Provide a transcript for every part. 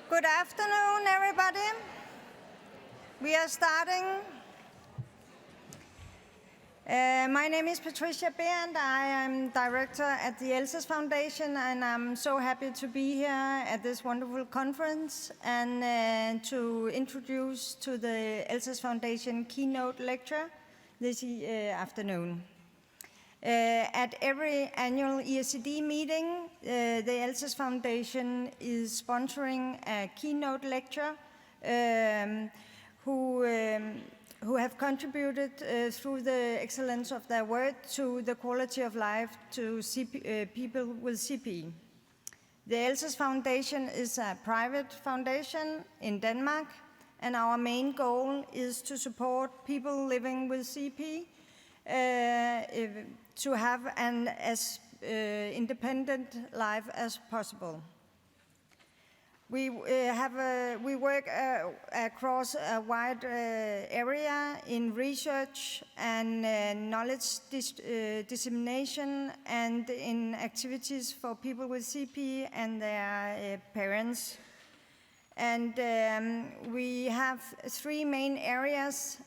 Good afternoon, everybody. We are starting. My name is Patricia Behrend. I am director at the Elsass Foundation, and I'm so happy to be here at this wonderful conference and to introduce to the Elsass Foundation keynote lecture this afternoon. At every annual EACD meeting, the Elsass Foundation is sponsoring a keynote lecture who have contributed through the excellence of their work to the quality of life to people with CP. The Elsass Foundation is a private foundation in Denmark, and our main goal is to support people living with CP to have an as independent life as possible. We work across a wide area in research and knowledge dissemination and in activities for people with CP and their parents. And we have three main areas.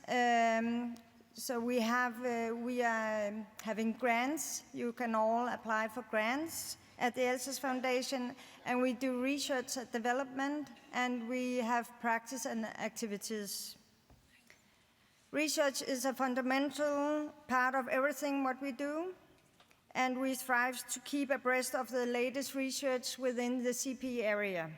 So we are having grants. You can all apply for grants at the Elsass Foundation, and we do research and development, and we have practice and activities. Research is a fundamental part of everything what we do, and we strive to keep abreast of the latest research within the CP area.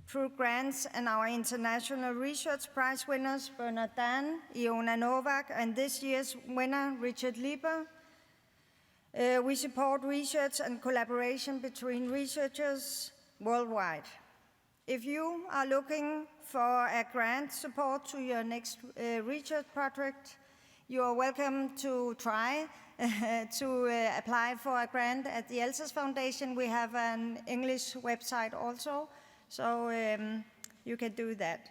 Through grants and our international research prize winners, Bernard Dan, Iona Novak, and this year's winner, Richard Lieber, we support research and collaboration between researchers worldwide. If you are looking for a grant support to your next research project, you are welcome to try to apply for a grant at the Elsass Foundation. We have an English website also, so you can do that.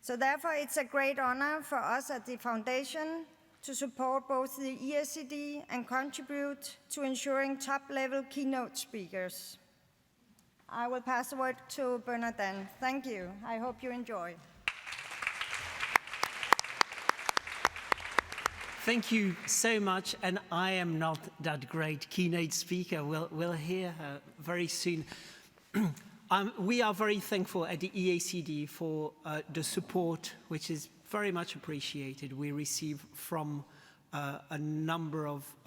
So therefore, it's a great honor for us at the Foundation to support both the EACD and contribute to ensuring top-level keynote speakers. I will pass the word to Bernard Dan. Thank you. I hope you enjoy. Thank you so much, and I am not that great keynote speaker. We'll hear very soon. We are very thankful at the EACD for the support, which is very much appreciated. We receive from a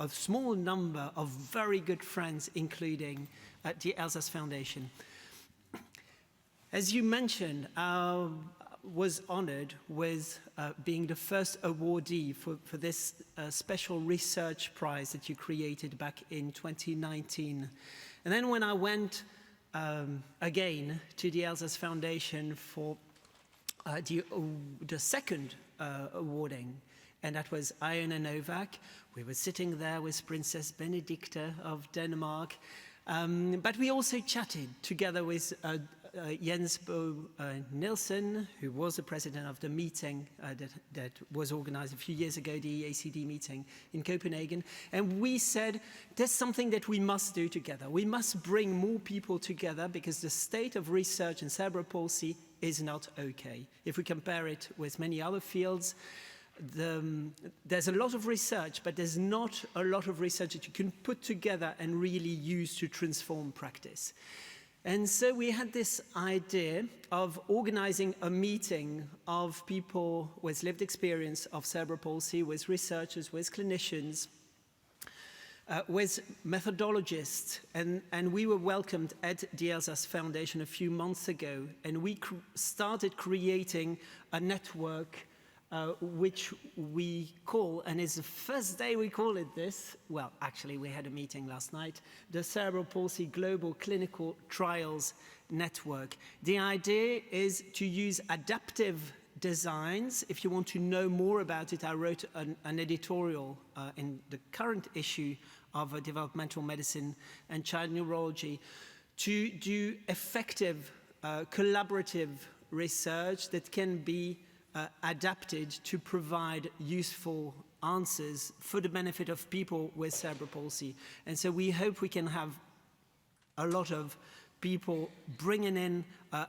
small number of very good friends, including the Elsass Foundation. As you mentioned, I was honored with being the first awardee for this special research prize that you created back in 2019. And then when I went again to the Elsass Foundation for the second awarding, and that was Iona Novak. We were sitting there with Princess Benedicta of Denmark, but we also chatted together with Jens Bo Nielsen, who was the president of the meeting that was organized a few years ago, the EACD meeting in Copenhagen, and we said there's something that we must do together. We must bring more people together because the state of research in cerebral palsy is not okay. If we compare it with many other fields, there's a lot of research, but there's not a lot of research that you can put together and really use to transform practice. And so we had this idea of organizing a meeting of people with lived experience of cerebral palsy, with researchers, with clinicians, with methodologists, and we were welcomed at the Elsass Foundation a few months ago, and we started creating a network which we call, and it's the first day we call it this, well, actually we had a meeting last night, the Cerebral Palsy Global Clinical Trials Network. The idea is to use adaptive designs. If you want to know more about it, I wrote an editorial in the current issue of Developmental Medicine and Child Neurology to do effective collaborative research that can be adapted to provide useful answers for the benefit of people with cerebral palsy. And so we hope we can have a lot of people bringing in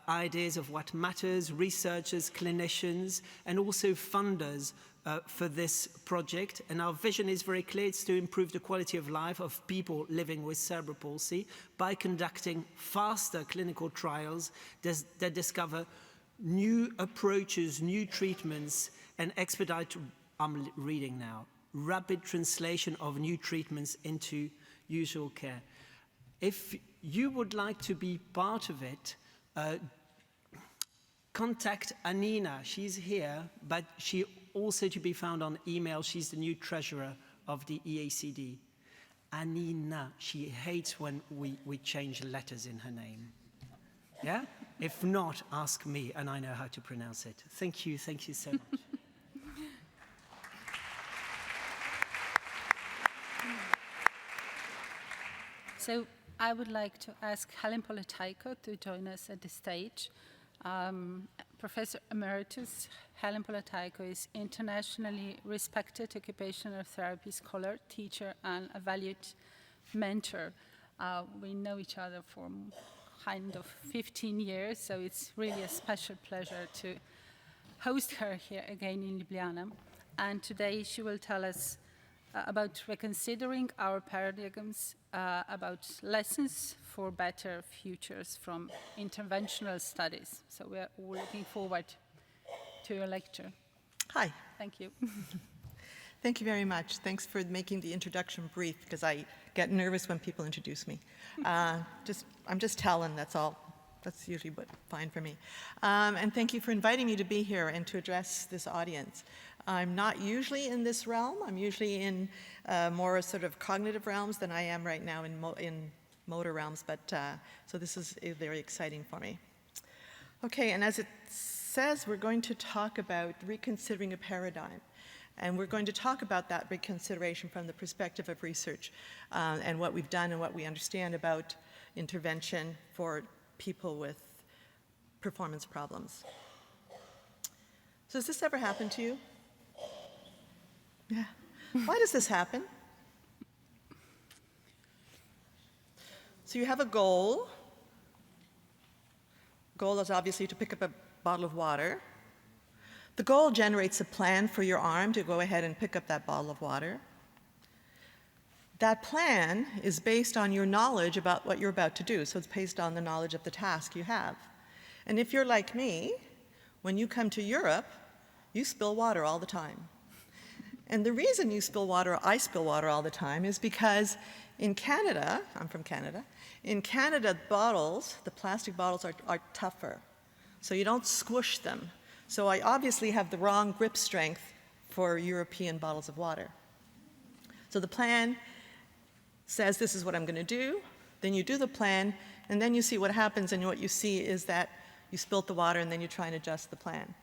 ideas of what matters, researchers, clinicians, and also funders for this project. And our vision is very clear. It's to improve the quality of life of people living with cerebral palsy by conducting faster clinical trials that discover new approaches, new treatments, and expedite, I'm reading now, rapid translation of new treatments into usual care. If you would like to be part of it, contact Anina. She's here, but she also to be found on email. She's the new treasurer of the EACD. Anina. She hates when we change letters in her name. Yeah? If not, ask me, and I know how to pronounce it. Thank you so much. So I would like to ask Helene Polatajko to join us at the stage. Professor Emeritus Helene Polatajko is internationally respected occupational therapy scholar, teacher, and a valued mentor. We know each other for kind of 15 years, so it's really a special pleasure to host her here again in Ljubliana. And today she will tell us about reconsidering our paradigms, about lessons for better futures from interventional studies. So we're all looking forward to your lecture. Hi. Thank you. Thank you very much. Thanks for making the introduction brief, because I get nervous when people introduce me. I'm just Helen, that's all. That's usually fine for me. And thank you for inviting me to be here and to address this audience. I'm not usually in this realm. I'm usually in more sort of cognitive realms than I am right now in motor realms, but so this is very exciting for me. Okay, and as it says, we're going to talk about reconsidering a paradigm. And we're going to talk about that reconsideration from the perspective of research and what we've done and what we understand about intervention for people with performance problems. So has this ever happened to you? Yeah. Why does this happen? So you have a goal. Goal is obviously to pick up a bottle of water. The goal generates a plan for your arm to go ahead and pick up that bottle of water. That plan is based on your knowledge about what you're about to do, so it's based on the knowledge of the task you have. And if you're like me, when you come to Europe, you spill water all the time. And the reason you spill water, I spill water all the time, is because in Canada, I'm from Canada, in Canada bottles, the plastic bottles are tougher, so you don't squish them. So I obviously have the wrong grip strength for European bottles of water. So the plan says this is what I'm going to do, then you do the plan, and then you see what happens, and what you see is that you spilt the water and then you try and adjust the plan.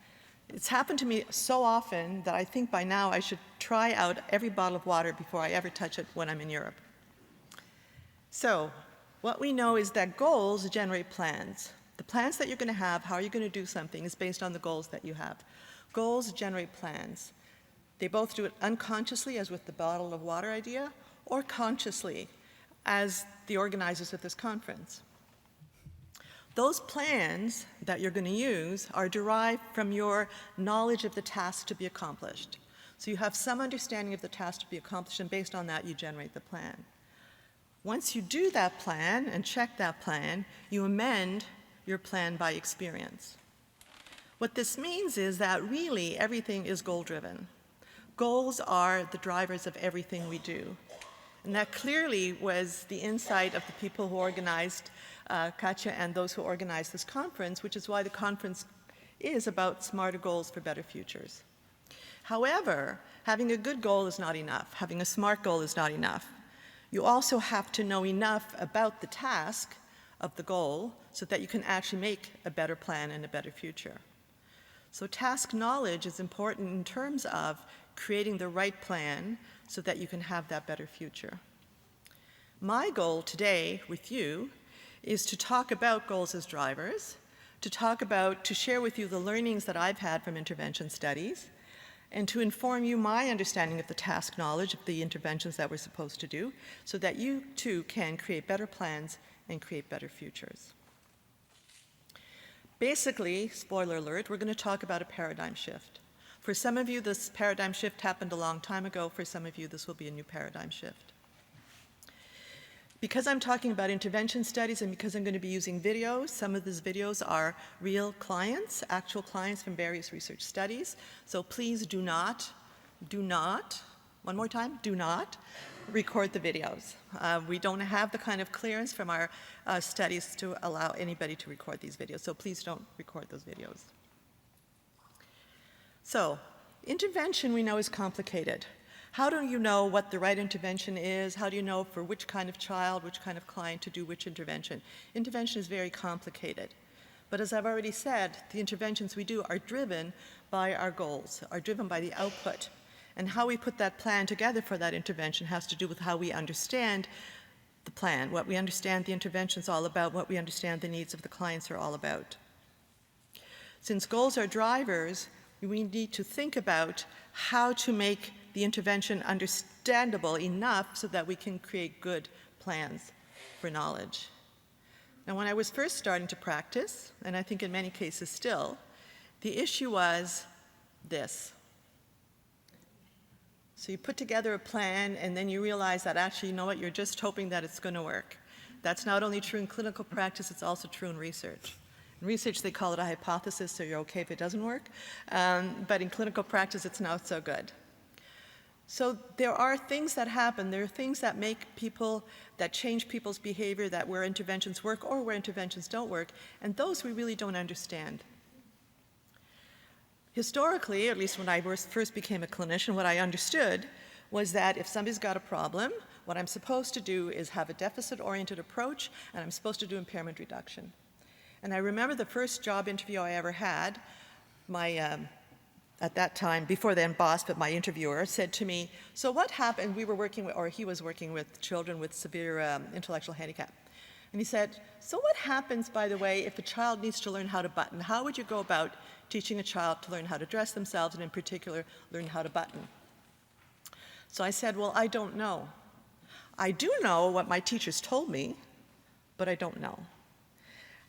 It's happened to me so often that I think by now I should try out every bottle of water before I ever touch it when I'm in Europe. So what we know is that goals generate plans. The plans that you're going to have, how you're going to do something, is based on the goals that you have. Goals generate plans. They both do it unconsciously, as with the bottle of water idea, or consciously, as the organizers of this conference. Those plans that you're going to use are derived from your knowledge of the task to be accomplished. So you have some understanding of the task to be accomplished, and based on that, you generate the plan. Once you do that plan and check that plan, you amend your plan by experience. What this means is that really everything is goal-driven. Goals are the drivers of everything we do. And that clearly was the insight of the people who organized Katja and those who organized this conference, which is why the conference is about smarter goals for better futures. However, having a good goal is not enough. Having a smart goal is not enough. You also have to know enough about the task of the goal so that you can actually make a better plan and a better future. So task knowledge is important in terms of creating the right plan so that you can have that better future. My goal today with you is to talk about goals as drivers, to share with you the learnings that I've had from intervention studies, and to inform you my understanding of the task knowledge of the interventions that we're supposed to do, so that you too can create better plans and create better futures. Basically, spoiler alert, we're going to talk about a paradigm shift. For some of you, this paradigm shift happened a long time ago. For some of you, this will be a new paradigm shift. Because I'm talking about intervention studies and because I'm going to be using videos, some of these videos are real clients, actual clients from various research studies. So please do not, one more time, do not record the videos. We don't have the kind of clearance from our studies to allow anybody to record these videos, so please don't record those videos. So, intervention we know is complicated. How do you know what the right intervention is? How do you know for which kind of child, which kind of client to do which intervention? Intervention is very complicated. But as I've already said, the interventions we do are driven by our goals, are driven by the output. And how we put that plan together for that intervention has to do with how we understand the plan, what we understand the intervention is all about, what we understand the needs of the clients are all about. Since goals are drivers, we need to think about how to make the intervention understandable enough so that we can create good plans for knowledge. Now, when I was first starting to practice, and I think in many cases still, the issue was this. So you put together a plan, and then you realize that actually, you know what, you're just hoping that it's going to work. That's not only true in clinical practice, it's also true in research. In research, they call it a hypothesis, so you're okay if it doesn't work. But in clinical practice, it's not so good. So there are things that happen. There are things that that change people's behavior, that where interventions work or where interventions don't work, and those we really don't understand. Historically, at least when I first became a clinician, what I understood was that if somebody's got a problem, what I'm supposed to do is have a deficit-oriented approach, and I'm supposed to do impairment reduction. And I remember the first job interview I ever had, at that time, before then boss, but my interviewer said to me, so what happened, he was working with children with severe intellectual handicap. And he said, so what happens, by the way, if a child needs to learn how to button? How would you go about teaching a child to learn how to dress themselves, and in particular, learn how to button? So I said, well, I don't know. I do know what my teachers told me, but I don't know.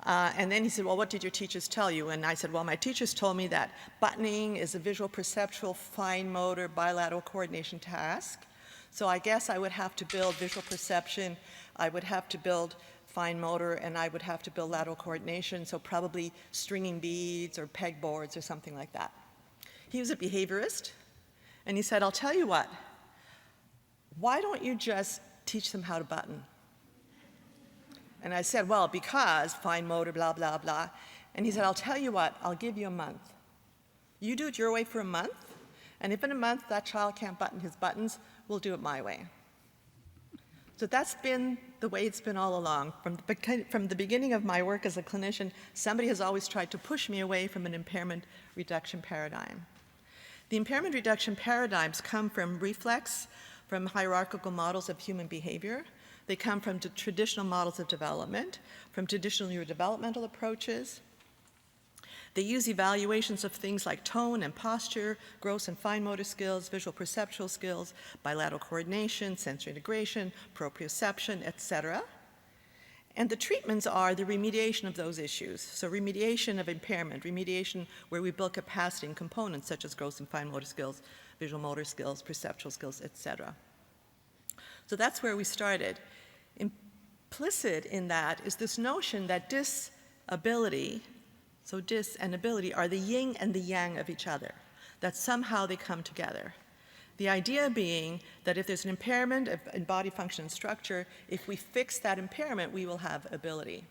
And then he said, well, what did your teachers tell you? And I said, well, my teachers told me that buttoning is a visual perceptual, fine motor, bilateral coordination task. So I guess I would have to build visual perception, I would have to build fine motor, and I would have to build lateral coordination, so probably stringing beads or pegboards or something like that. He was a behaviorist, and he said, I'll tell you what, why don't you just teach them how to button? And I said, well, because fine motor, blah, blah, blah. And he said, I'll tell you what, I'll give you a month. You do it your way for a month, and if in a month that child can't button his buttons, we'll do it my way. So that's been the way it's been all along. From the beginning of my work as a clinician, somebody has always tried to push me away from an impairment reduction paradigm. The impairment reduction paradigms come from reflex, from hierarchical models of human behavior. They come from traditional models of development, from traditional neurodevelopmental approaches. They use evaluations of things like tone and posture, gross and fine motor skills, visual perceptual skills, bilateral coordination, sensory integration, proprioception, etc. And the treatments are the remediation of those issues. So remediation of impairment, remediation where we build capacity in components such as gross and fine motor skills, visual motor skills, perceptual skills, etc. So that's where we started. Implicit in that is this notion that disability, so dis and ability, are the yin and the yang of each other, that somehow they come together. The idea being that if there's an impairment in body function and structure, if we fix that impairment, we will have ability.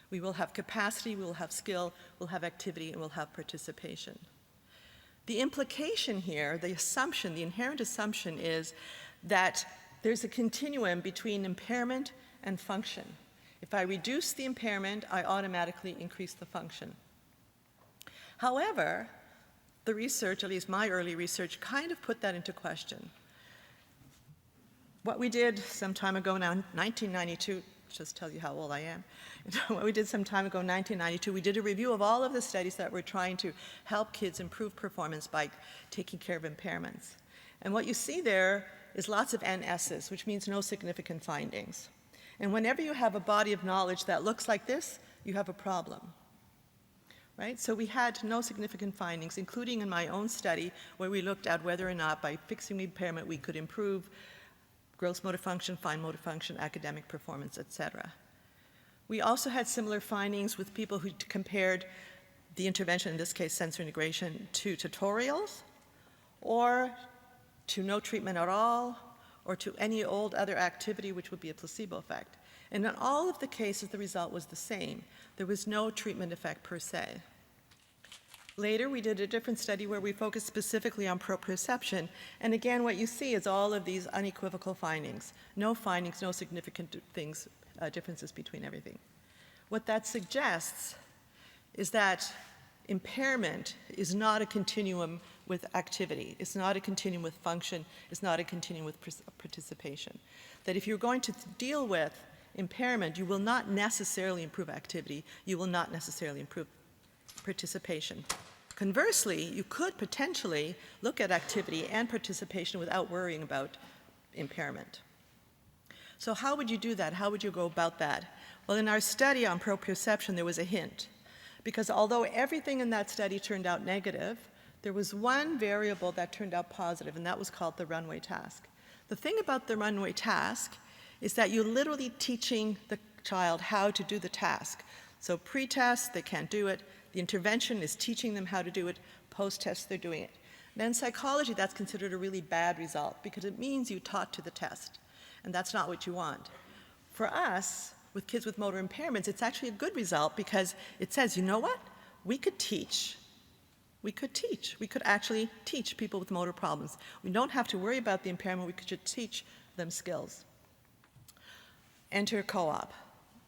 We will have capacity, we will have skill, we'll have activity, and we'll have participation. The implication here, the assumption, the inherent assumption is that there's a continuum between impairment and function. If I reduce the impairment, I automatically increase the function. However, the research, at least my early research, kind of put that into question. What we did some time ago now, 1992, just tell you how old I am. What we did some time ago, 1992, we did a review of all of the studies that were trying to help kids improve performance by taking care of impairments. And what you see there is lots of NS's, which means no significant findings. And whenever you have a body of knowledge that looks like this, you have a problem. Right? So we had no significant findings, including in my own study, where we looked at whether or not by fixing the impairment we could improve gross motor function, fine motor function, academic performance, etc. We also had similar findings with people who compared the intervention, in this case sensory integration, to tutorials, or to no treatment at all, or to any old other activity which would be a placebo effect. And in all of the cases, the result was the same. There was no treatment effect per se. Later, we did a different study where we focused specifically on proprioception. And again, what you see is all of these unequivocal findings. No findings, no significant things, differences between everything. What that suggests is that impairment is not a continuum with activity. It's not a continuum with function. It's not a continuum with participation. That if you're going to deal with impairment, you will not necessarily improve activity. You will not necessarily improve participation. Conversely, you could potentially look at activity and participation without worrying about impairment. So how would you do that? How would you go about that? Well, in our study on proprioception, there was a hint. Because although everything in that study turned out negative, there was one variable that turned out positive, and that was called the runway task. The thing about the runway task is that you're literally teaching the child how to do the task. So pre-test, they can't do it. The intervention is teaching them how to do it. Post-test, they're doing it. And in psychology, that's considered a really bad result because it means you taught to the test, and that's not what you want. For us, with kids with motor impairments, it's actually a good result because it says, you know what? We could teach. We could teach. We could actually teach people with motor problems. We don't have to worry about the impairment. We could just teach them skills. Enter co-op.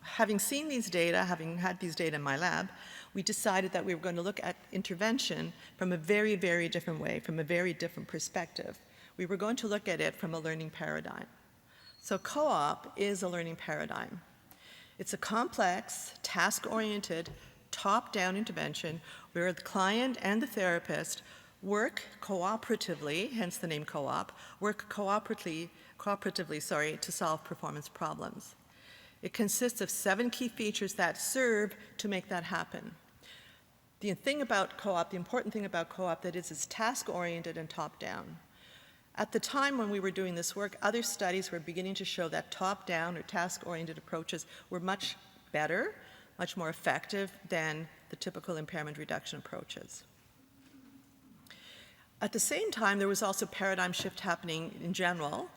Having seen these data, having had these data in my lab, we decided that we were going to look at intervention from a very, very different way, from a very different perspective. We were going to look at it from a learning paradigm. So co-op is a learning paradigm. It's a complex, task-oriented, top-down intervention where the client and the therapist work cooperatively, hence the name co-op, work cooperatively, to solve performance problems. It consists of 7 key features that serve to make that happen. The thing about co-op, the important thing about co-op, that is it's task-oriented and top-down. At the time when we were doing this work, other studies were beginning to show that top-down or task-oriented approaches were much better, much more effective than the typical impairment reduction approaches. At the same time, there was also paradigm shift happening in general,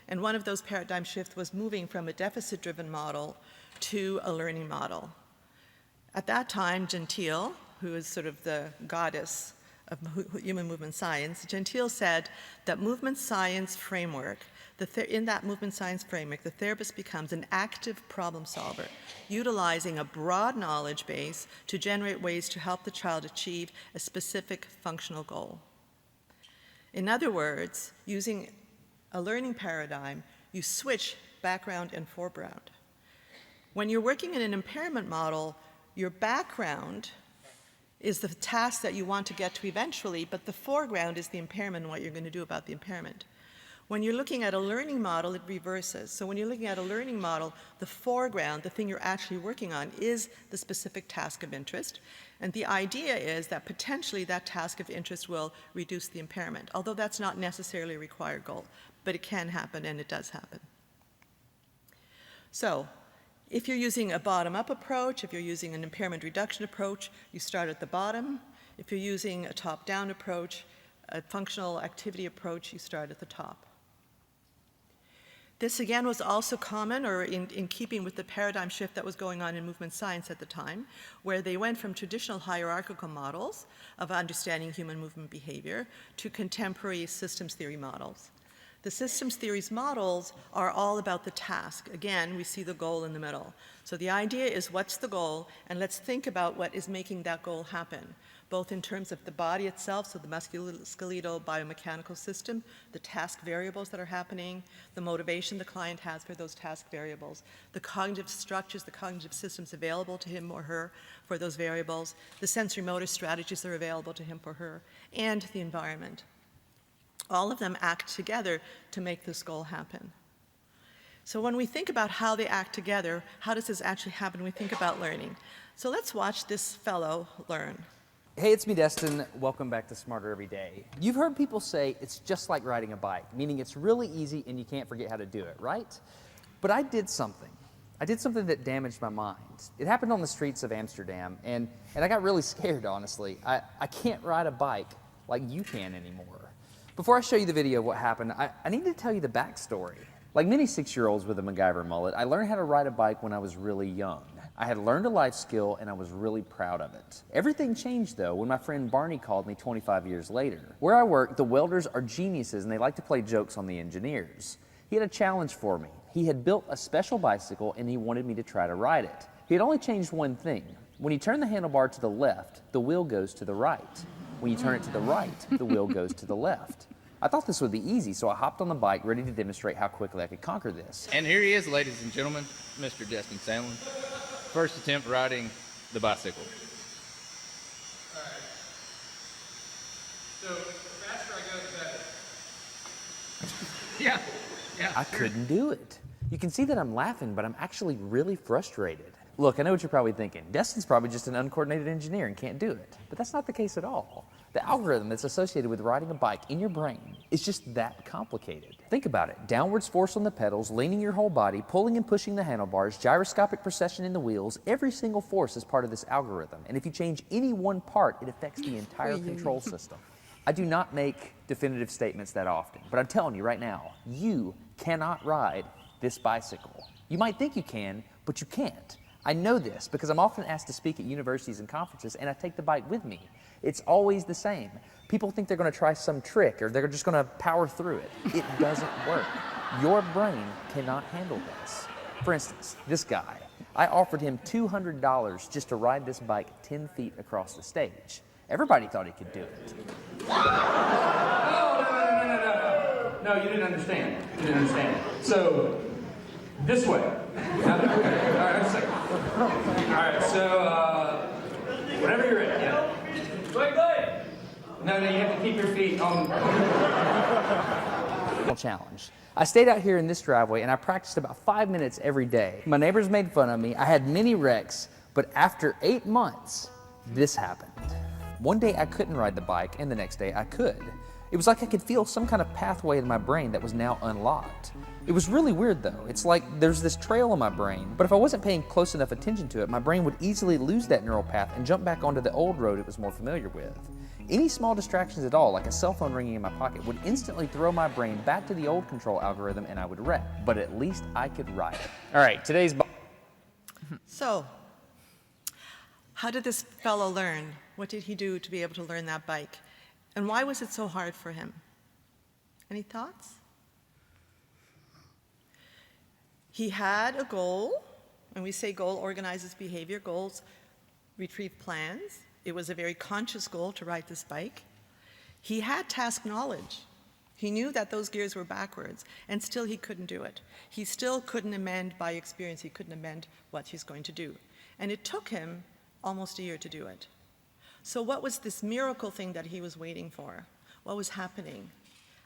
and one of those paradigm shifts was moving from a deficit-driven model to a learning model. At that time, Gentile, who is sort of the goddess of human movement science, Gentile said that movement science framework, in that movement science framework, the therapist becomes an active problem solver, utilizing a broad knowledge base to generate ways to help the child achieve a specific functional goal. In other words, using a learning paradigm, you switch background and foreground. When you're working in an impairment model, your background is the task that you want to get to eventually, but the foreground is the impairment and what you're going to do about the impairment. When you're looking at a learning model, it reverses. So when you're looking at a learning model, the foreground, the thing you're actually working on, is the specific task of interest. And the idea is that potentially that task of interest will reduce the impairment, although that's not necessarily a required goal, but it can happen and it does happen. So if you're using a bottom-up approach, if you're using an impairment reduction approach, you start at the bottom. If you're using a top-down approach, a functional activity approach, you start at the top. This again was also common or in keeping with the paradigm shift that was going on in movement science at the time, where they went from traditional hierarchical models of understanding human movement behavior to contemporary systems theory models. The systems theories models are all about the task. Again, we see the goal in the middle. So the idea is what's the goal, and let's think about what is making that goal happen, both in terms of the body itself, so the musculoskeletal biomechanical system, the task variables that are happening, the motivation the client has for those task variables, the cognitive structures, the cognitive systems available to him or her for those variables, the sensory motor strategies that are available to him or her, and the environment. All of them act together to make this goal happen. So when we think about how they act together, how does this actually happen when we think about learning? So let's watch this fellow learn. Hey, it's me, Destin. Welcome back to Smarter Every Day. You've heard people say it's just like riding a bike, meaning it's really easy and you can't forget how to do it, right? But I did something. I did something that damaged my mind. It happened on the streets of Amsterdam, and I got really scared, honestly. I can't ride a bike like you can anymore. Before I show you the video of what happened, I need to tell you the backstory. Like many 6-year-olds with a MacGyver mullet, I learned how to ride a bike when I was really young. I had learned a life skill and I was really proud of it. Everything changed though when my friend Barney called me 25 years later. Where I work, the welders are geniuses and they like to play jokes on the engineers. He had a challenge for me. He had built a special bicycle and he wanted me to try to ride it. He had only changed one thing. When you turn the handlebar to the left, the wheel goes to the right. When you turn it to the right, the wheel goes to the left. I thought this would be easy, so I hopped on the bike ready to demonstrate how quickly I could conquer this. And here he is, ladies and gentlemen, Mr. Destin Sandlin. First attempt riding the bicycle. All right. So the faster I go, the better. Yeah. I couldn't do it. You can see that I'm laughing, but I'm actually really frustrated. Look, I know what you're probably thinking. Destin's probably just an uncoordinated engineer and can't do it. But that's not the case at all. The algorithm that's associated with riding a bike in your brain is just that complicated. Think about it. Downwards force on the pedals, leaning your whole body, pulling and pushing the handlebars, gyroscopic precession in the wheels, every single force is part of this algorithm. And if you change any one part, it affects the entire control system. I do not make definitive statements that often, but I'm telling you right now, you cannot ride this bicycle. You might think you can, but you can't. I know this because I'm often asked to speak at universities and conferences, and I take the bike with me. It's always the same. People think they're going to try some trick or they're just going to power through it. It doesn't work. Your brain cannot handle this. For instance, this guy, I offered him $200 just to ride this bike 10 feet across the stage. Everybody thought he could do it. No, you didn't understand. You didn't understand. So, this way. Okay. All right, just a second. All right, so, whenever you're ready, yeah. Wait. No, you have to keep your feet on. Challenge. I stayed out here in this driveway and I practiced about 5 minutes every day. My neighbors made fun of me. I had many wrecks, but after 8 months, this happened. One day I couldn't ride the bike and the next day I could. It was like I could feel some kind of pathway in my brain that was now unlocked. It was really weird though. It's like there's this trail in my brain, but if I wasn't paying close enough attention to it, my brain would easily lose that neural path and jump back onto the old road it was more familiar with. Any small distractions at all, like a cell phone ringing in my pocket, would instantly throw my brain back to the old control algorithm and I would wreck. But at least I could ride it. All right, today's... So, how did this fellow learn? What did he do to be able to learn that bike? And why was it so hard for him? Any thoughts? He had a goal. When we say goal organizes behavior, goals retrieve plans. It was a very conscious goal to ride this bike. He had task knowledge. He knew that those gears were backwards, and still he couldn't do it. He still couldn't amend by experience. He couldn't amend what he's going to do. And it took him almost a year to do it. So what was this miracle thing that he was waiting for? What was happening?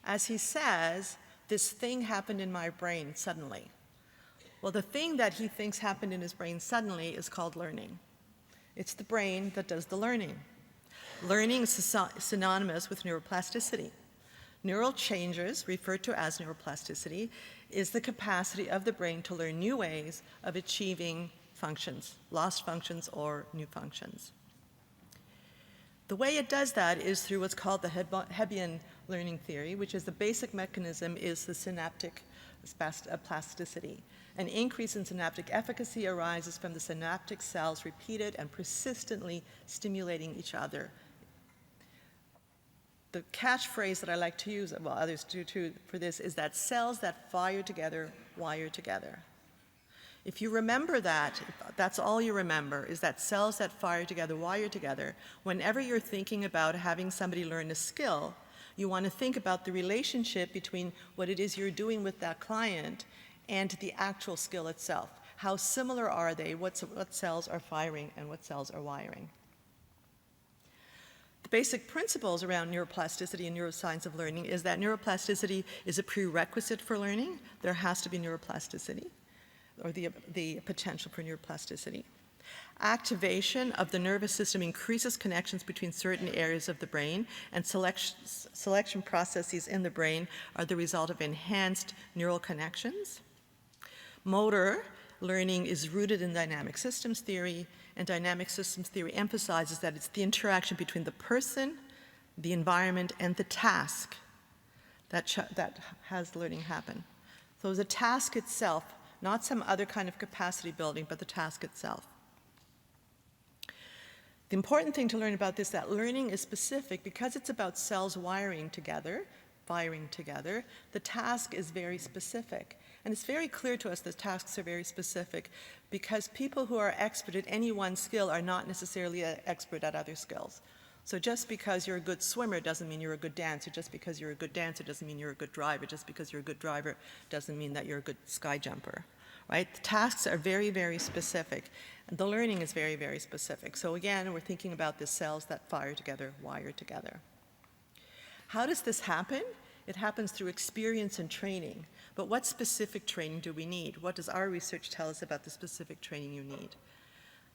As he says, this thing happened in my brain suddenly. Well, the thing that he thinks happened in his brain suddenly is called learning. It's the brain that does the learning. Learning is synonymous with neuroplasticity. Neural changes, referred to as neuroplasticity, is the capacity of the brain to learn new ways of achieving functions, lost functions or new functions. The way it does that is through what's called the Hebbian learning theory, which is the basic mechanism is the synaptic plasticity. An increase in synaptic efficacy arises from the synaptic cells repeated and persistently stimulating each other. The catchphrase that I like to use, well, others do too, for this, is that cells that fire together, wire together. If you remember that, if that's all you remember, is that cells that fire together, wire together, whenever you're thinking about having somebody learn a skill, you want to think about the relationship between what it is you're doing with that client and the actual skill itself. How similar are they? What cells are firing and what cells are wiring? The basic principles around neuroplasticity and neuroscience of learning is that neuroplasticity is a prerequisite for learning. There has to be neuroplasticity, or the potential for neuroplasticity. Activation of the nervous system increases connections between certain areas of the brain, and selection processes in the brain are the result of enhanced neural connections. Motor learning is rooted in dynamic systems theory, and dynamic systems theory emphasizes that it's the interaction between the person, the environment, and the task that has learning happen. So the task itself, not some other kind of capacity building, but the task itself. The important thing to learn about this is that learning is specific because it's about cells firing together. The task is very specific. And it's very clear to us that tasks are very specific because people who are expert at any one skill are not necessarily an expert at other skills. So just because you're a good swimmer doesn't mean you're a good dancer. Just because you're a good dancer doesn't mean you're a good driver. Just because you're a good driver doesn't mean that you're a good sky jumper, right? The tasks are very, very specific. And the learning is very, very specific. So again, we're thinking about the cells that fire together, wire together. How does this happen? It happens through experience and training. But what specific training do we need? What does our research tell us about the specific training you need?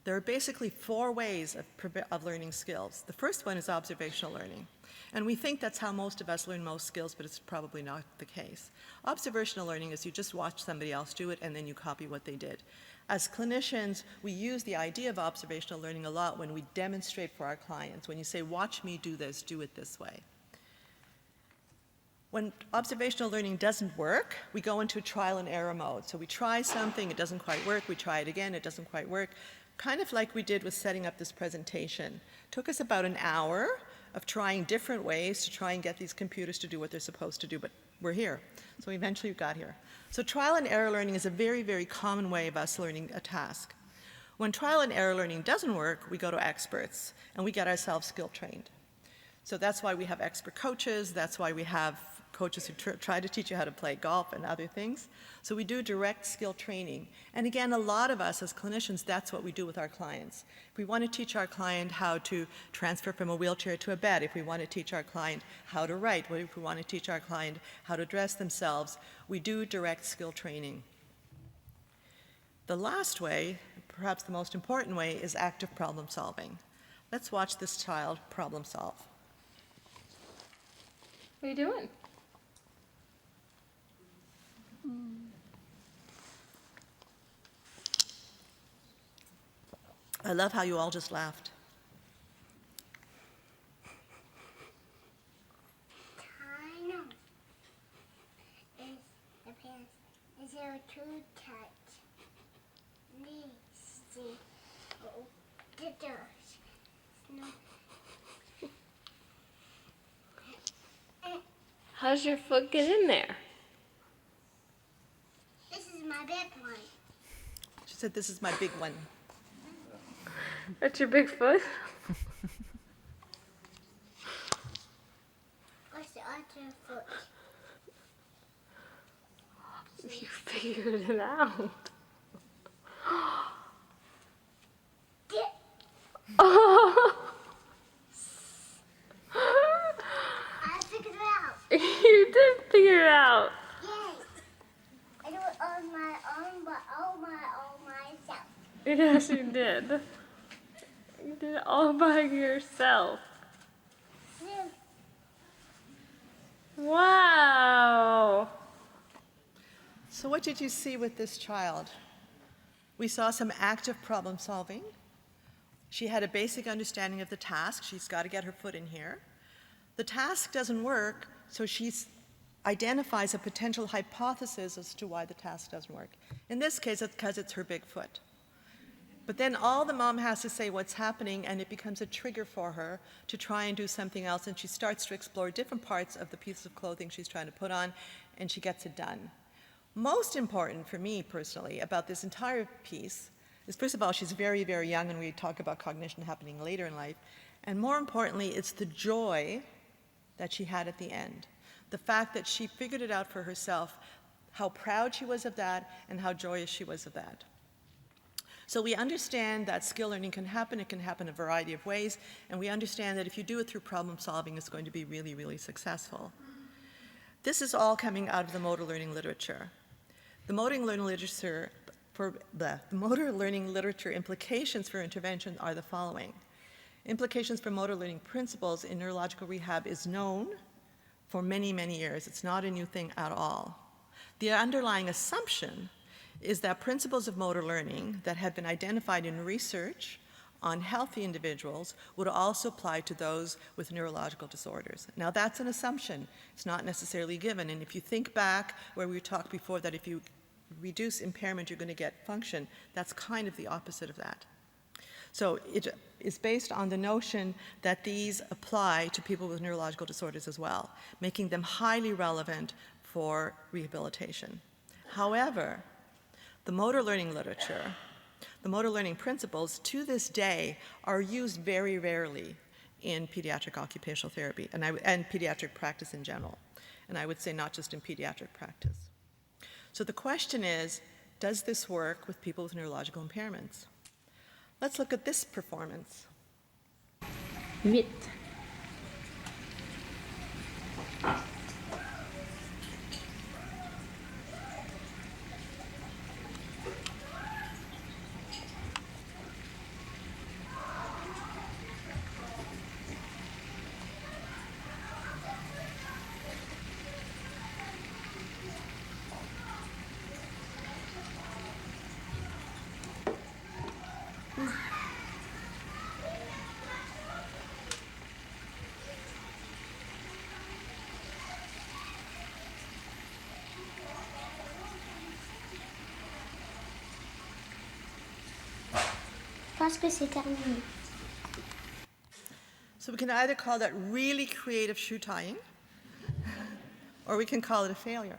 There are basically 4 ways of learning skills. The first one is observational learning. And we think that's how most of us learn most skills, but it's probably not the case. Observational learning is you just watch somebody else do it and then you copy what they did. As clinicians, we use the idea of observational learning a lot when we demonstrate for our clients. When you say, watch me do this, do it this way. When observational learning doesn't work, we go into trial and error mode. So we try something, it doesn't quite work, we try it again, it doesn't quite work. Kind of like we did with setting up this presentation. It took us about an hour of trying different ways to try and get these computers to do what they're supposed to do, but we're here. So eventually we got here. So trial and error learning is a very, very common way of us learning a task. When trial and error learning doesn't work, we go to experts and we get ourselves skill trained. So that's why we have expert coaches, that's why we have coaches who try to teach you how to play golf and other things. So we do direct skill training. And again, a lot of us as clinicians, that's what we do with our clients. If we want to teach our client how to transfer from a wheelchair to a bed, if we want to teach our client how to write, if we want to teach our client how to dress themselves, we do direct skill training. The last way, perhaps the most important way, is active problem solving. Let's watch this child problem solve. What are you doing? I love how you all just laughed. China is the pants. Is there two touch? Me see. Oh, the doors. No. How's your foot get in there? This is my big one. She said, this is my big one. That's your big foot? What's the other foot? You figured it out. I figured it out. You did figure it out. Yay! I do it on my own, but all myself. Yes, you did. You did it all by yourself. Yeah. Wow. So what did you see with this child? We saw some active problem solving. She had a basic understanding of the task. She's got to get her foot in here. The task doesn't work, so she identifies a potential hypothesis as to why the task doesn't work. In this case, it's because it's her big foot. But then all the mom has to say what's happening, and it becomes a trigger for her to try and do something else, and she starts to explore different parts of the piece of clothing she's trying to put on, and she gets it done. Most important for me personally about this entire piece is, first of all, she's very, very young, and we talk about cognition happening later in life, and more importantly, it's the joy that she had at the end. The fact that she figured it out for herself, how proud she was of that, and how joyous she was of that. So we understand that skill learning can happen. It can happen in a variety of ways. And we understand that if you do it through problem solving, it's going to be really, really successful. This is all coming out of the motor learning literature. The motor learning literature implications for intervention are the following. Implications for motor learning principles in neurological rehab is known for many, many years. It's not a new thing at all. The underlying assumption is that principles of motor learning that have been identified in research on healthy individuals would also apply to those with neurological disorders. Now that's an assumption. It's not necessarily given. And if you think back where we talked before that if you reduce impairment, you're going to get function, that's kind of the opposite of that. So it is based on the notion that these apply to people with neurological disorders as well, making them highly relevant for rehabilitation. However, the motor learning literature, the motor learning principles to this day are used very rarely in pediatric occupational therapy and pediatric practice in general. And I would say not just in pediatric practice. So the question is, does this work with people with neurological impairments? Let's look at this performance. 8. Je pense que c'est terminé. So we can either call that really creative shoe tying, or we can call it a failure.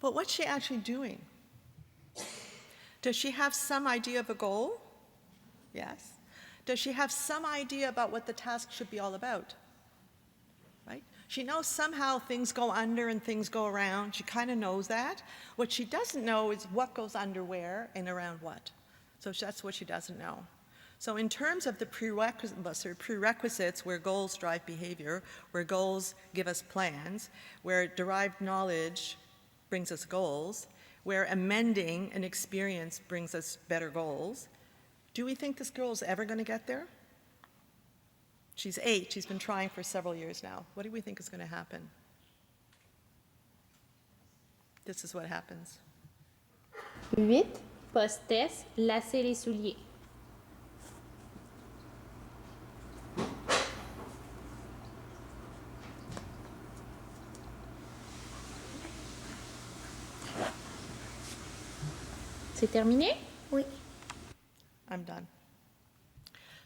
But what's she actually doing? Does she have some idea of a goal? Yes. Does she have some idea about what the task should be all about? Right? She knows somehow things go under and things go around. She kind of knows that. What she doesn't know is what goes under where and around what. So that's what she doesn't know. So in terms of the prerequisites where goals drive behavior, where goals give us plans, where derived knowledge brings us goals, where amending an experience brings us better goals, do we think this girl is ever going to get there? She's 8. She's been trying for several years now. What do we think is going to happen? This is what happens. 8. Post-test, lasser les souliers. C'est terminé? Oui. I'm done.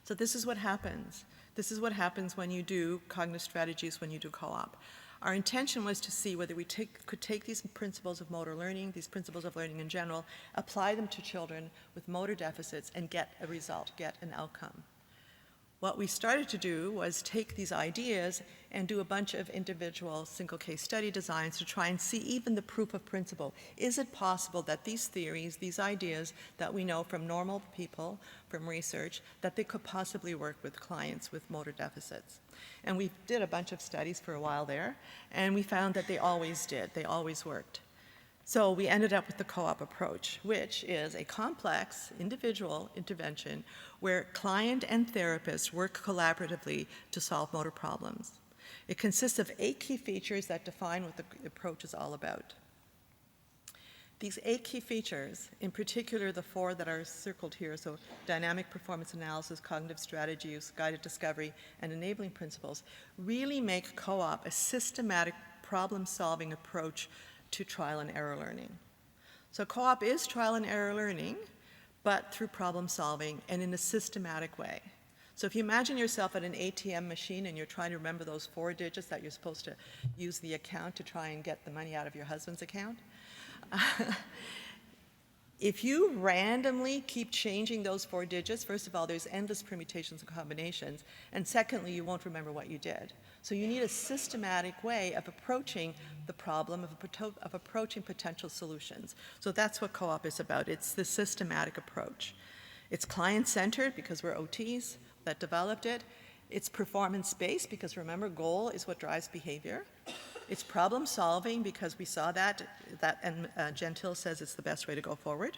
So this is what happens. This is what happens when you do cognitive strategies, when you do co-op. Our intention was to see whether we could take these principles of motor learning, these principles of learning in general, apply them to children with motor deficits and get a result, get an outcome. What we started to do was take these ideas and do a bunch of individual single case study designs to try and see even the proof of principle. Is it possible that these theories, these ideas that we know from normal people, from research, that they could possibly work with clients with motor deficits? And we did a bunch of studies for a while there, and we found that they always did, they always worked. So we ended up with the co-op approach, which is a complex individual intervention where client and therapist work collaboratively to solve motor problems. It consists of 8 key features that define what the approach is all about. These 8 key features, in particular the 4 that are circled here, so dynamic performance analysis, cognitive strategies, guided discovery, and enabling principles, really make co-op a systematic problem-solving approach to trial and error learning. So co-op is trial and error learning, but through problem solving and in a systematic way. So if you imagine yourself at an ATM machine and you're trying to remember those 4 digits that you're supposed to use the account to try and get the money out of your husband's account, if you randomly keep changing those 4 digits, first of all, there's endless permutations and combinations, and secondly, you won't remember what you did. So you need a systematic way of approaching the problem, of approaching potential solutions. So that's what co-op is about. It's the systematic approach. It's client-centered because we're OTs that developed it. It's performance-based because remember, goal is what drives behavior. It's problem-solving because we saw that and Gentile says it's the best way to go forward.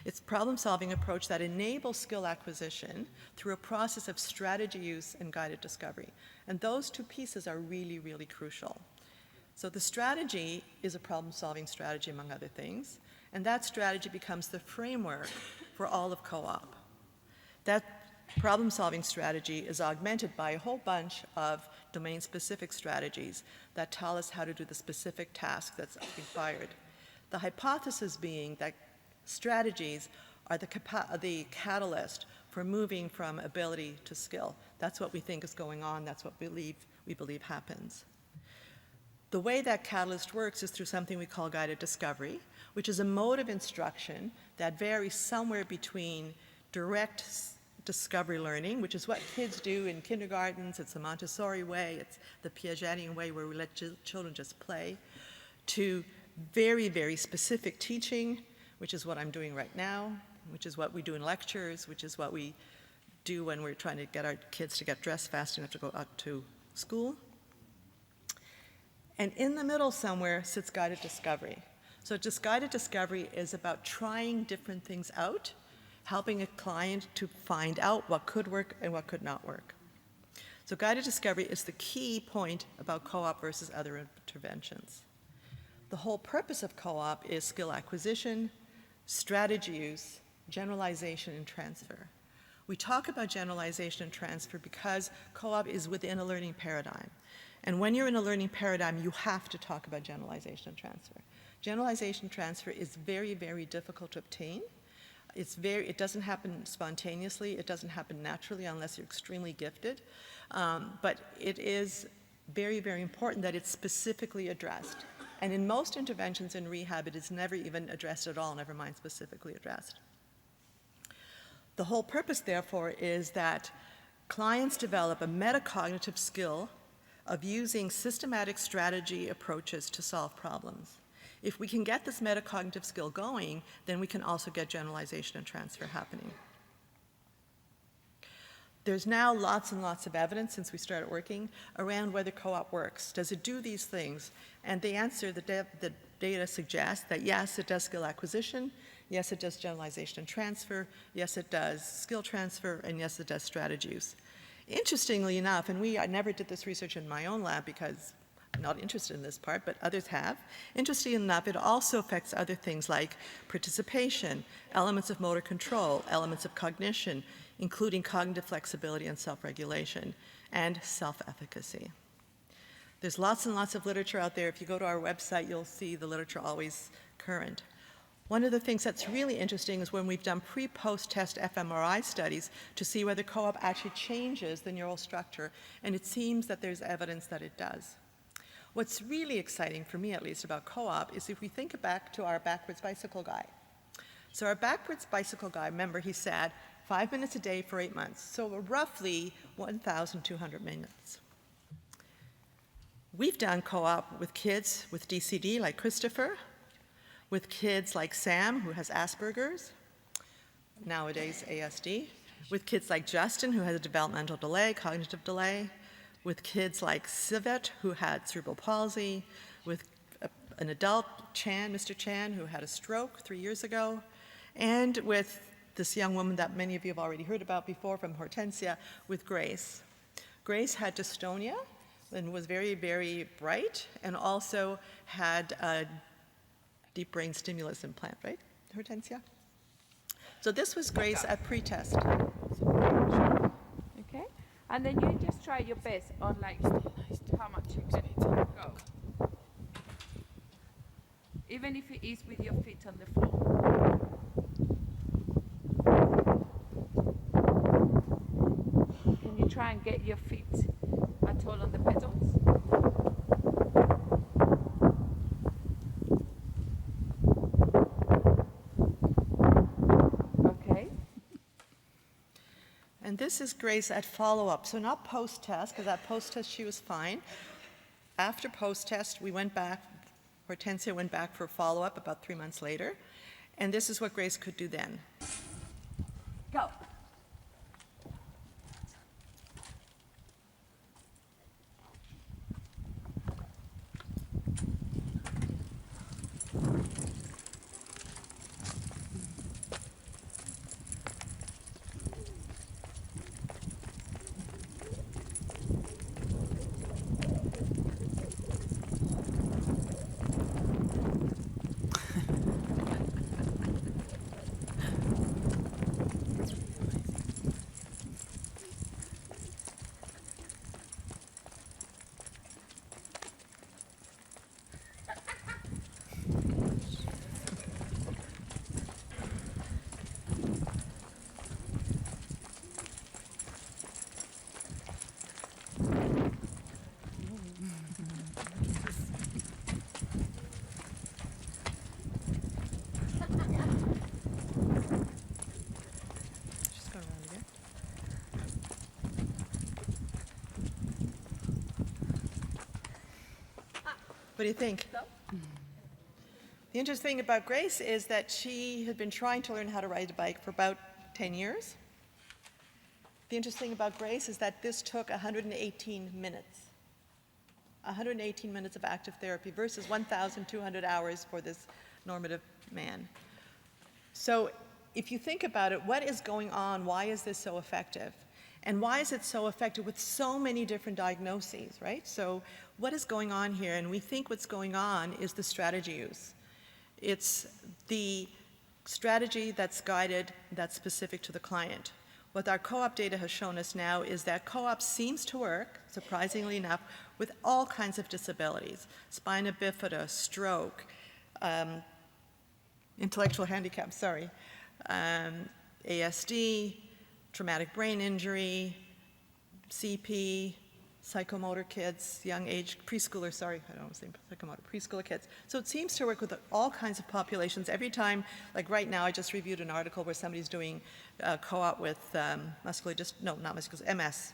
It's problem-solving approach that enables skill acquisition through a process of strategy use and guided discovery. And those two pieces are really, really crucial. So the strategy is a problem-solving strategy, among other things, and that strategy becomes the framework for all of co-op. That problem-solving strategy is augmented by a whole bunch of domain-specific strategies that tell us how to do the specific task that's required. The hypothesis being that strategies are the catalyst for moving from ability to skill. That's what we think is going on. That's what we believe happens. The way that catalyst works is through something we call guided discovery, which is a mode of instruction that varies somewhere between direct discovery learning, which is what kids do in kindergartens. It's the Montessori way. It's the Piagetian way where we let children just play, to very, very specific teaching, which is what I'm doing right now, which is what we do in lectures, which is what we do when we're trying to get our kids to get dressed fast enough to go out to school. And in the middle somewhere sits guided discovery. So just guided discovery is about trying different things out, helping a client to find out what could work and what could not work. So guided discovery is the key point about co-op versus other interventions. The whole purpose of co-op is skill acquisition, strategy use, generalization, and transfer. We talk about generalization and transfer because co-op is within a learning paradigm. And when you're in a learning paradigm, you have to talk about generalization and transfer. Generalization transfer is very, very difficult to obtain. It doesn't happen spontaneously. It doesn't happen naturally unless you're extremely gifted. But it is very, very important that it's specifically addressed. And in most interventions in rehab, it is never even addressed at all, never mind specifically addressed. The whole purpose, therefore, is that clients develop a metacognitive skill of using systematic strategy approaches to solve problems. If we can get this metacognitive skill going, then we can also get generalization and transfer happening. There's now lots and lots of evidence since we started working around whether co-op works. Does it do these things? And the answer, the data suggests that yes, it does skill acquisition, yes, it does generalization and transfer, yes, it does skill transfer, and yes, it does strategy use. Interestingly enough, and I never did this research in my own lab because I'm not interested in this part, but others have. Interestingly enough, it also affects other things like participation, elements of motor control, elements of cognition, including cognitive flexibility and self-regulation, and self-efficacy. There's lots and lots of literature out there. If you go to our website, you'll see the literature always current. One of the things that's really interesting is when we've done pre-post-test fMRI studies to see whether co-op actually changes the neural structure, and it seems that there's evidence that it does. What's really exciting, for me at least, about co-op is if we think back to our backwards bicycle guy. So our backwards bicycle guy, remember, he said 5 minutes a day for 8 months, so roughly 1,200 minutes. We've done co-op with kids with DCD like Christopher, with kids like Sam, who has Asperger's, nowadays ASD, with kids like Justin, who has a developmental delay, cognitive delay, with kids like Sivet, who had cerebral palsy, with an adult, Mr. Chan, who had a stroke 3 years ago, and with this young woman that many of you have already heard about before from Hortensia, with Grace. Grace had dystonia and was very, very bright, and also had a deep brain stimulus implant, right, Hortensia? So this was Grace at pre-test. Okay, and then you just try your best on like how much you can go. Even if it is with your feet on the floor. Can you try and get your feet at all on the pedals? And this is Grace at follow-up, so not post-test, because at post-test she was fine. After post-test, we went back, Hortensia went back for follow-up about 3 months later, and this is what Grace could do then. Go. Just go around again. What do you think? The interesting thing about Grace is that she had been trying to learn how to ride a bike for about 10 years. The interesting thing about Grace is that this took 118 minutes. 118 minutes of active therapy versus 1,200 hours for this normative man. So if you think about it, what is going on? Why is this so effective? And why is it so effective with so many different diagnoses, right? So what is going on here? And we think what's going on is the strategy use. It's the strategy that's guided, that's specific to the client. What our co-op data has shown us now is that co-op seems to work, surprisingly enough, with all kinds of disabilities: spina bifida, stroke, intellectual handicap, ASD, traumatic brain injury, CP, psychomotor kids, young age, preschoolers, I don't want to say psychomotor, preschooler kids. So it seems to work with all kinds of populations. Every time, like right now, I just reviewed an article where somebody's doing co-op with MS.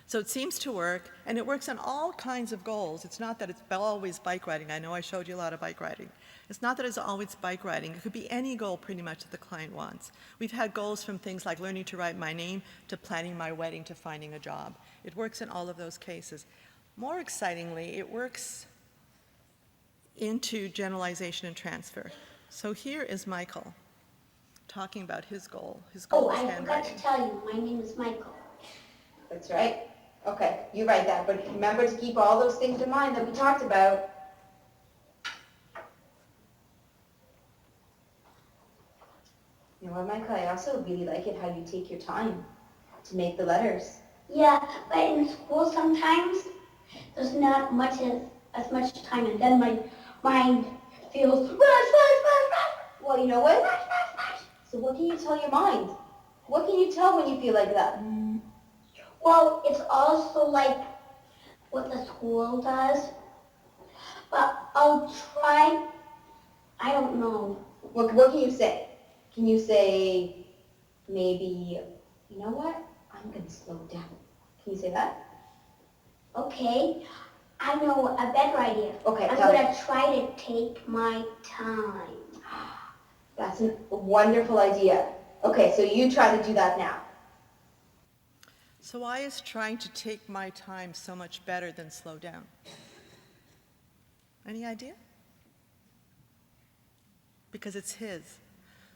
So it seems to work, and it works on all kinds of goals. It's not that it's always bike riding. I know I showed you a lot of bike riding. It's not that it's always bike riding. It could be any goal pretty much that the client wants. We've had goals from things like learning to write my name to planning my wedding to finding a job. It works in all of those cases. More excitingly, it works into generalization and transfer. So here is Michael talking about his goal. His goal is handwriting. Oh, I forgot to tell you, my name is Michael. That's right. Okay, you write that, but remember to keep all those things in mind that we talked about. You know what, Michael, I also really like it how you take your time to make the letters. Yeah, but in school sometimes there's not as much time, and then my mind feels rush. Well, you know what? So what can you tell your mind? What can you tell when you feel like that? Well, it's also like what the school does, but I'll try. I don't know. What can you say? Can you say maybe, you know what? I'm going to slow down. Can you say that? Okay, I know a better idea. Okay, I'm tell me. going to try to take my time. That's a wonderful idea. Okay, so you try to do that now. So why is trying to take my time so much better than slow down? Any idea? Because it's his.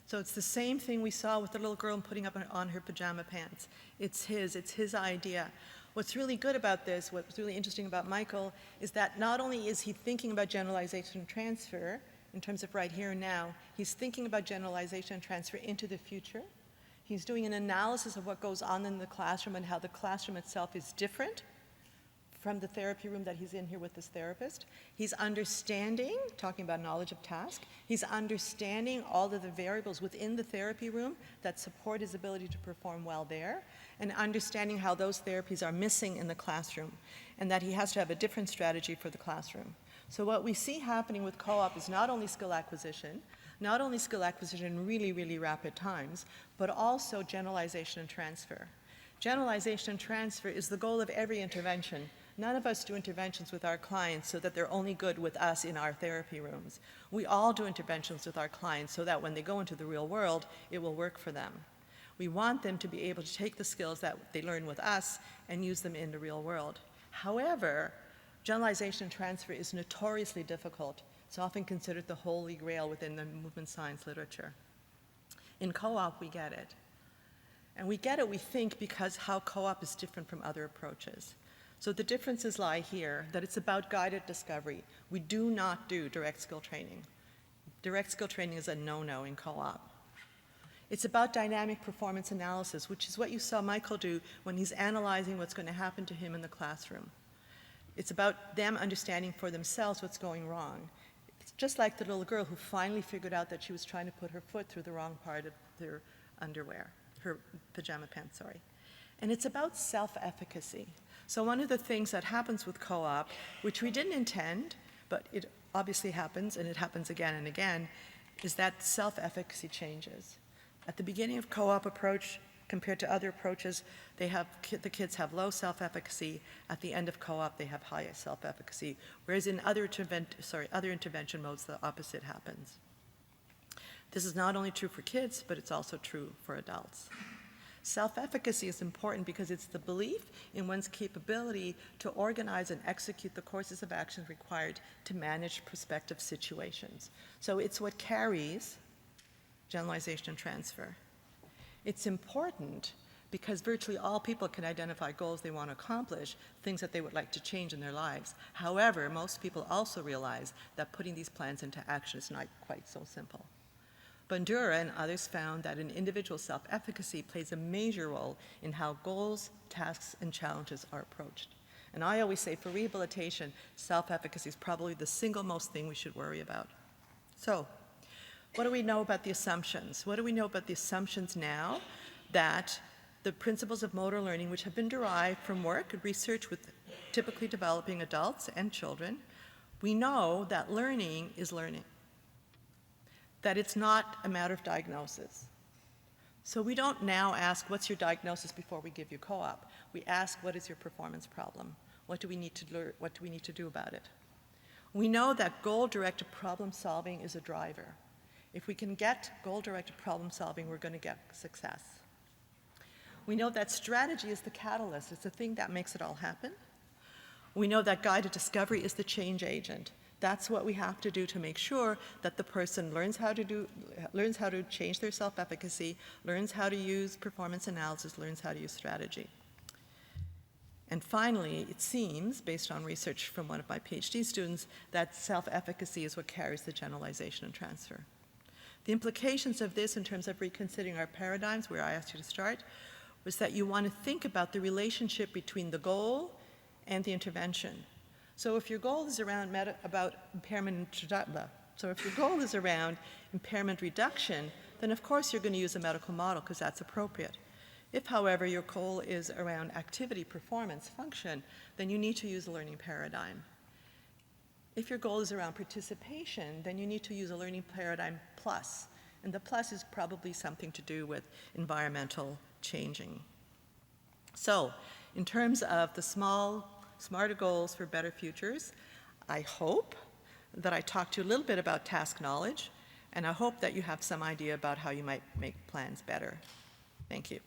So it's the same thing we saw with the little girl putting up on her pajama pants. It's his idea. What's really good about this, what's really interesting about Michael, is that not only is he thinking about generalization and transfer in terms of right here and now, he's thinking about generalization and transfer into the future. He's doing an analysis of what goes on in the classroom and how the classroom itself is different from the therapy room that he's in here with this therapist. He's understanding, talking about knowledge of task, he's understanding all of the variables within the therapy room that support his ability to perform well there, and understanding how those therapies are missing in the classroom, and that he has to have a different strategy for the classroom. So what we see happening with co-op is not only skill acquisition in really, really rapid times, but also generalization and transfer. Generalization and transfer is the goal of every intervention. None of us do interventions with our clients so that they're only good with us in our therapy rooms. We all do interventions with our clients so that when they go into the real world, it will work for them. We want them to be able to take the skills that they learn with us and use them in the real world. However, generalization and transfer is notoriously difficult. It's often considered the holy grail within the movement science literature. In co-op, we get it. And we get it, we think, because how co-op is different from other approaches. So the differences lie here, that it's about guided discovery. We do not do direct skill training. Direct skill training is a no-no in co-op. It's about dynamic performance analysis, which is what you saw Michael do when he's analyzing what's going to happen to him in the classroom. It's about them understanding for themselves what's going wrong. It's just like the little girl who finally figured out that she was trying to put her foot through the wrong part of her underwear, her pajama pants, sorry. And it's about self-efficacy. So one of the things that happens with co-op, which we didn't intend, but it obviously happens, and it happens again and again, is that self-efficacy changes. At the beginning of co-op approach, compared to other approaches, the kids have low self-efficacy. At the end of co-op, they have high self-efficacy, whereas in other intervention modes, the opposite happens. This is not only true for kids, but it's also true for adults. Self-efficacy is important because it's the belief in one's capability to organize and execute the courses of action required to manage prospective situations. So it's what carries generalization and transfer. It's important because virtually all people can identify goals they want to accomplish, things that they would like to change in their lives. However, most people also realize that putting these plans into action is not quite so simple. Bandura and others found that an individual's self-efficacy plays a major role in how goals, tasks, and challenges are approached. And I always say for rehabilitation, self-efficacy is probably the single most thing we should worry about. So, what do we know about the assumptions? What do we know about the assumptions now that the principles of motor learning, which have been derived from work and research with typically developing adults and children, we know that learning is learning, that it's not a matter of diagnosis. So we don't now ask, what's your diagnosis before we give you co-op? We ask, what is your performance problem? What do we need to learn? What do we need to do about it? We know that goal-directed problem solving is a driver. If we can get goal-directed problem solving, we're going to get success. We know that strategy is the catalyst. It's the thing that makes it all happen. We know that guided discovery is the change agent. That's what we have to do to make sure that the person learns how to change their self-efficacy, learns how to use performance analysis, learns how to use strategy. And finally, it seems, based on research from one of my PhD students, that self-efficacy is what carries the generalization and transfer. The implications of this in terms of reconsidering our paradigms, where I asked you to start, was that you want to think about the relationship between the goal and the intervention. So if your goal is around impairment reduction, then of course you're going to use a medical model because that's appropriate. If, however, your goal is around activity, performance, function, then you need to use a learning paradigm. If your goal is around participation, then you need to use a learning paradigm plus. And the plus is probably something to do with environmental changing. So, in terms of the smarter goals for better futures, I hope that I talked to you a little bit about task knowledge, and I hope that you have some idea about how you might make plans better. Thank you.